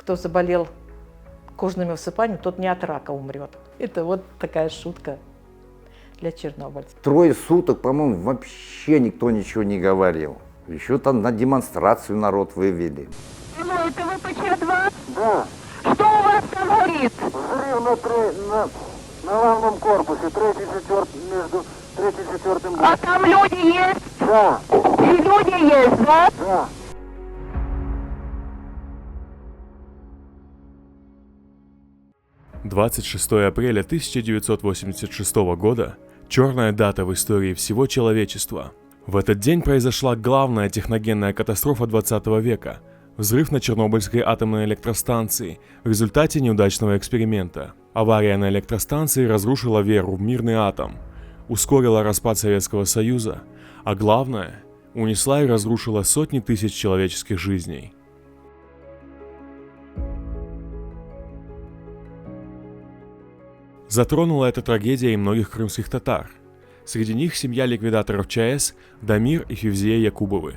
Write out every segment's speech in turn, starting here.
кто заболел кожными высыпаниями, тот не от рака умрет. Это вот такая шутка для чернобыльцев. 3 суток, по-моему, вообще никто ничего не говорил. Еще там на демонстрацию народ вывели. Это ВПЧ-2? Да. Что у вас там горит? Взрыв на главном корпусе, между 3 и 4 блоком. А там люди есть? Да, И люди есть, да? да. — 26 апреля 1986 года – черная дата в истории всего человечества. В этот день произошла главная техногенная катастрофа 20 века – взрыв на Чернобыльской атомной электростанции в результате неудачного эксперимента. Авария на электростанции разрушила веру в мирный атом, ускорила распад Советского Союза, а главное – унесла и разрушила сотни тысяч человеческих жизней. Затронула эта трагедия и многих крымских татар. Среди них семья ликвидаторов ЧАЭС Дамир и Февзия Якубовы.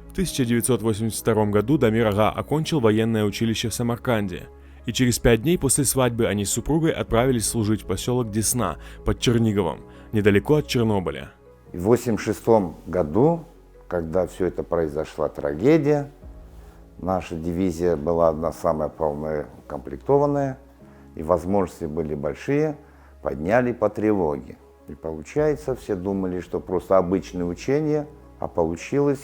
В 1982 году Дамир ага окончил военное училище в Самарканде, и через 5 дней после свадьбы они с супругой отправились служить в поселок Десна под Черниговом, недалеко от Чернобыля. В 1986 году, когда все это произошла трагедия, наша дивизия была одна самая полная укомплектованная, и возможности были большие, подняли по тревоге. И получается, все думали, что просто обычное учение, а получилось,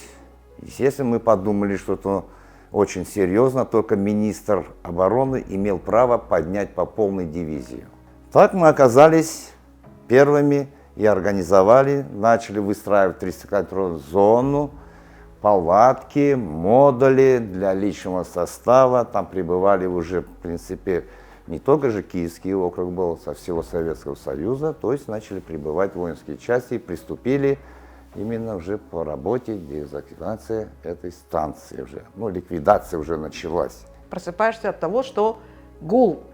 естественно, мы подумали, что это очень серьезно, только министр обороны имел право поднять по полной дивизию. Так мы оказались первыми и организовали, начали выстраивать 300-километровую зону, палатки, модули для личного состава. Там прибывали уже, в принципе, не только же Киевский округ был, со всего Советского Союза, то есть начали прибывать воинские части и приступили именно уже по работе дезактивации этой станции уже. Ну, ликвидация уже началась. Просыпаешься от того, что гул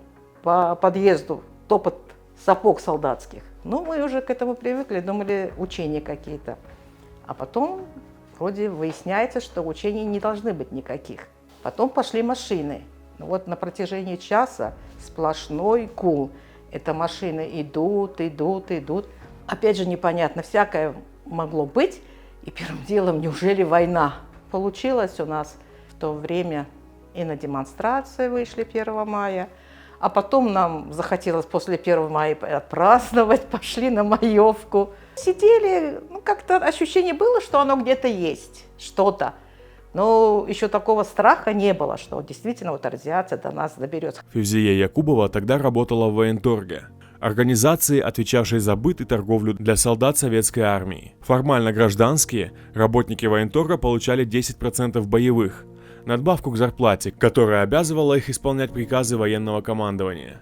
по подъезду, топот сапог солдатских. Ну, мы уже к этому привыкли, думали, учения какие-то. А потом вроде выясняется, что учений не должны быть никаких. Потом пошли машины. Ну, вот на протяжении часа сплошной гул. Это машины идут. Опять же непонятно, всякое могло быть. И первым делом, неужели война? Получилось у нас в то время и на демонстрации вышли 1 мая. А потом нам захотелось после 1 мая отпраздновать, пошли на маевку. Сидели, ну как-то ощущение было, что оно где-то есть, что-то. Но еще такого страха не было, что действительно вот радиация до нас доберется. Февзия Якубова тогда работала в военторге, организации, отвечавшей за быт и торговлю для солдат советской армии. Формально гражданские, работники военторга получали 10% боевых, надбавку к зарплате, которая обязывала их исполнять приказы военного командования.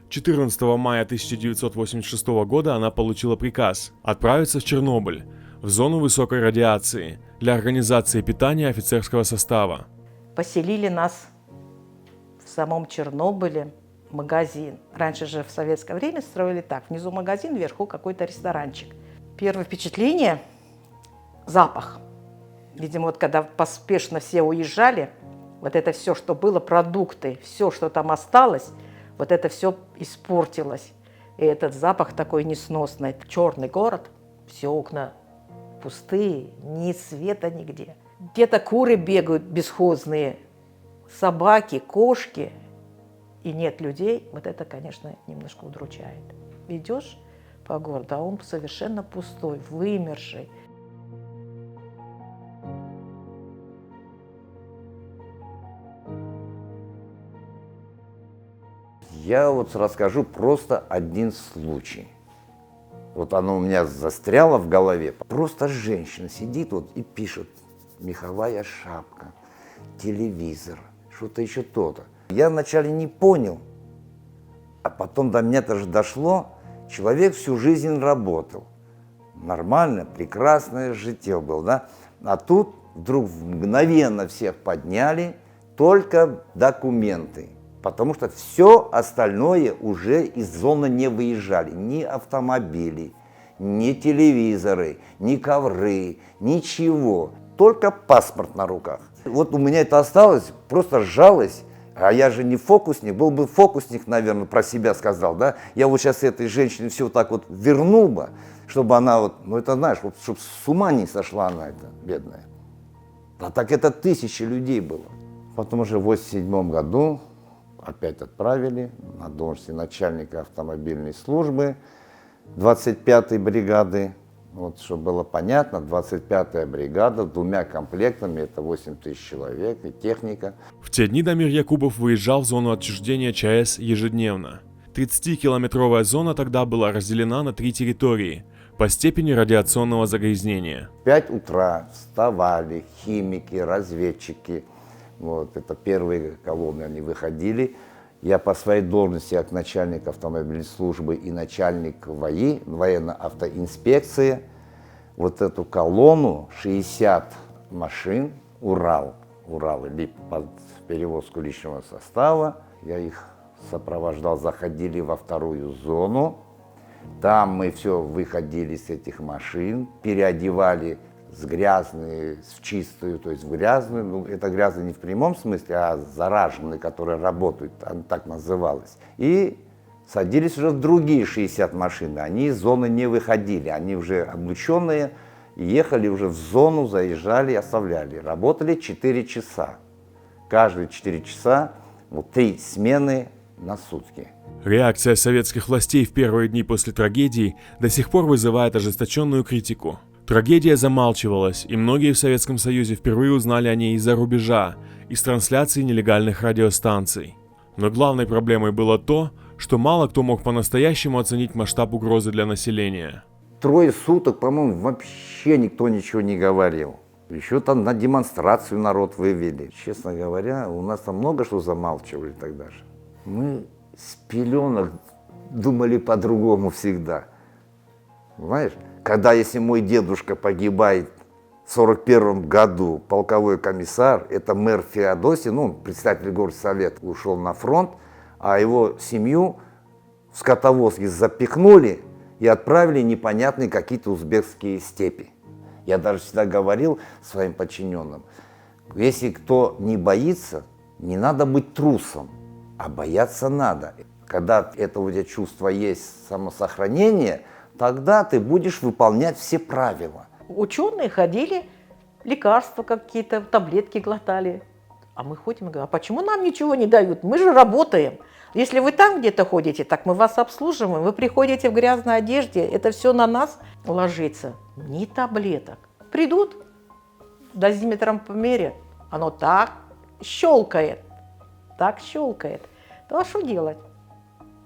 14 мая 1986 года она получила приказ отправиться в Чернобыль, в зону высокой радиации, для организации питания офицерского состава. Поселили нас в самом Чернобыле, магазин. Раньше же в советское время строили так, внизу магазин, вверху какой-то ресторанчик. Первое впечатление – запах. Видимо, вот когда поспешно все уезжали, вот это все, что было, продукты, все, что там осталось, вот это все испортилось. И этот запах такой несносный. Черный город, все окна пустые, ни света нигде. Где-то куры бегают бесхозные, собаки, кошки, и нет людей. Вот это, конечно, немножко удручает. Идешь по городу, а он совершенно пустой, вымерший. Я вот расскажу просто один случай. Вот оно у меня застряло в голове. Просто женщина сидит вот и пишет: меховая шапка, телевизор, что-то еще то-то. Я вначале не понял, а потом до меня тоже дошло. Человек всю жизнь работал. Нормально, прекрасное житье было, да? А тут вдруг мгновенно всех подняли, только документы. Потому что все остальное уже из зоны не выезжали. Ни автомобили, ни телевизоры, ни ковры, ничего. Только паспорт на руках. Вот у меня это осталось, просто жалость. А я же не фокусник, был бы фокусник, наверное, про себя сказал, да? Я вот сейчас этой женщине все вот так вот вернул бы, чтобы она вот, ну это знаешь, вот, чтобы с ума не сошла она, эта бедная. А так это тысячи людей было. Потом уже в 1987 году опять отправили на должности начальника автомобильной службы 25-й бригады. Вот, чтобы было понятно, 25-я бригада с 2 комплектами, это 8 тысяч человек и техника. В те дни Дамир Якубов выезжал в зону отчуждения ЧАЭС ежедневно. 30-километровая зона тогда была разделена на 3 территории по степени радиационного загрязнения. В 5 утра вставали химики, разведчики. Вот, это первые колонны, они выходили. Я по своей должности, как начальник автомобильной службы и начальник ВАИ, военной автоинспекции, вот эту колонну, 60 машин, Уралы, под перевозку личного состава, я их сопровождал, заходили во 2-ю зону. Там мы все выходили с этих машин, переодевали с грязной в чистую, то есть в грязную. Ну, это грязный не в прямом смысле, а зараженные, которые работают, она так называлась. И садились уже в другие 60 машин. Они из зоны не выходили, они уже облученные, ехали уже в зону, заезжали, оставляли. Работали 4 часа. Каждые 4 часа, вот 3 смены на сутки. Реакция советских властей в первые дни после трагедии до сих пор вызывает ожесточенную критику. Трагедия замалчивалась, и многие в Советском Союзе впервые узнали о ней из-за рубежа, из трансляций нелегальных радиостанций. Но главной проблемой было то, что мало кто мог по-настоящему оценить масштаб угрозы для населения. 3 суток, по-моему, вообще никто ничего не говорил. Еще там на демонстрацию народ вывели. Честно говоря, у нас там много что замалчивали тогда же. Мы с пеленок думали по-другому всегда. Понимаешь? Когда, если мой дедушка погибает в 1941 году, полковой комиссар, это мэр Феодосий, ну, председатель горсовета, ушел на фронт, а его семью в скотовозке запихнули и отправили непонятные какие-то узбекские степи. Я даже всегда говорил своим подчиненным, если кто не боится, не надо быть трусом, а бояться надо. Когда это у тебя чувство есть, самосохранение, тогда ты будешь выполнять все правила. Ученые ходили, лекарства какие-то, таблетки глотали. А мы ходим и говорим, а почему нам ничего не дают? Мы же работаем. Если вы там где-то ходите, так мы вас обслуживаем. Вы приходите в грязной одежде, это все на нас ложится. Ни таблеток. Придут, дозиметром померят, оно так щелкает. Ну а что делать?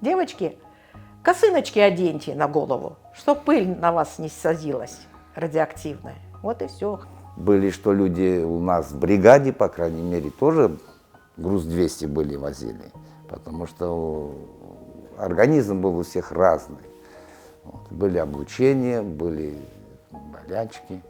Девочки, косыночки оденьте на голову, чтоб пыль на вас не садилась радиоактивная. Вот и все. Были, что люди у нас в бригаде, по крайней мере, тоже груз 200 были, возили. Потому что организм был у всех разный. Вот. Были облучения, были болячки.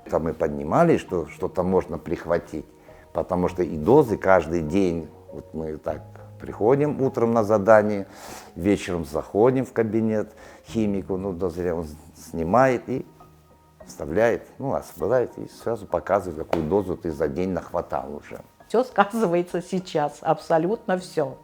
Там мы поднимали, что что-то можно прихватить. Потому что и дозы каждый день, вот мы так приходим утром на задание, вечером заходим в кабинет химику, ну, дозря он снимает и вставляет, ну, освобождает и сразу показывает, какую дозу ты за день нахватал уже. Все сказывается сейчас, абсолютно все.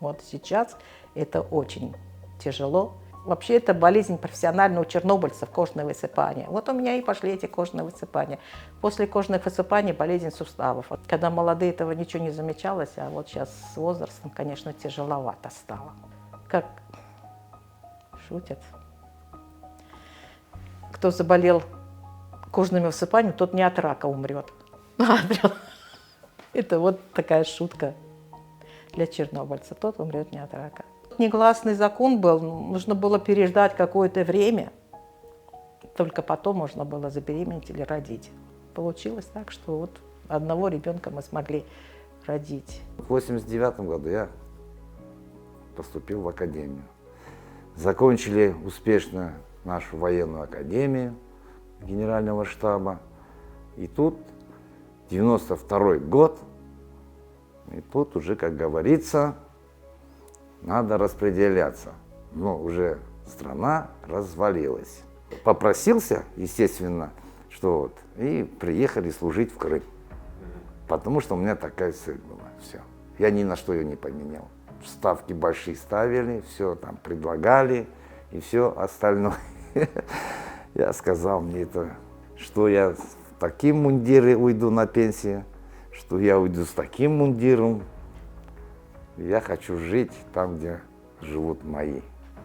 Вот сейчас это очень тяжело. Вообще это болезнь профессиональная у чернобыльцев, кожное высыпание. Вот у меня и пошли эти кожные высыпания. После кожных высыпаний болезнь суставов. Вот когда молодые, этого ничего не замечалось, а вот сейчас с возрастом, конечно, тяжеловато стало. Как шутят. Кто заболел кожными высыпаниями, тот не от рака умрет. Это вот такая шутка для чернобыльца. Тот умрет не от рака. Негласный закон был, нужно было переждать какое-то время, только потом можно было забеременеть или родить. Получилось так, что вот одного ребенка мы смогли родить. В 1989 году я поступил в академию. Закончили успешно нашу военную академию генерального штаба. И тут 92 год, и тут уже, как говорится, надо распределяться. Но уже страна развалилась. Попросился, естественно, что вот, и приехали служить в Крым. Потому что у меня такая цель была. Все. Я ни на что ее не поменял. Ставки большие ставили, все там предлагали и все остальное. Я сказал, мне это, что я в таким мундире уйду на пенсию, что я уйду с таким мундиром. Я хочу жить там, где живут мои.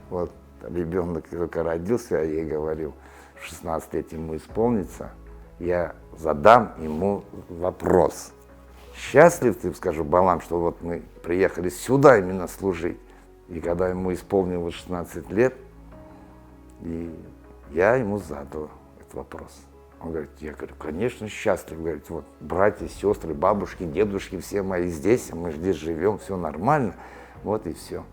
Вот ребенок только родился, я ей говорил, 16 лет ему исполнится, я задам ему вопрос. Счастлив ты, скажу, Балам, что вот мы приехали сюда именно служить. И когда ему исполнилось 16 лет, и я ему задал этот вопрос. Он говорит, я говорю, конечно, счастлив. Говорит, вот братья, сестры, бабушки, дедушки, все мои здесь, мы здесь живем, все нормально. Вот и все.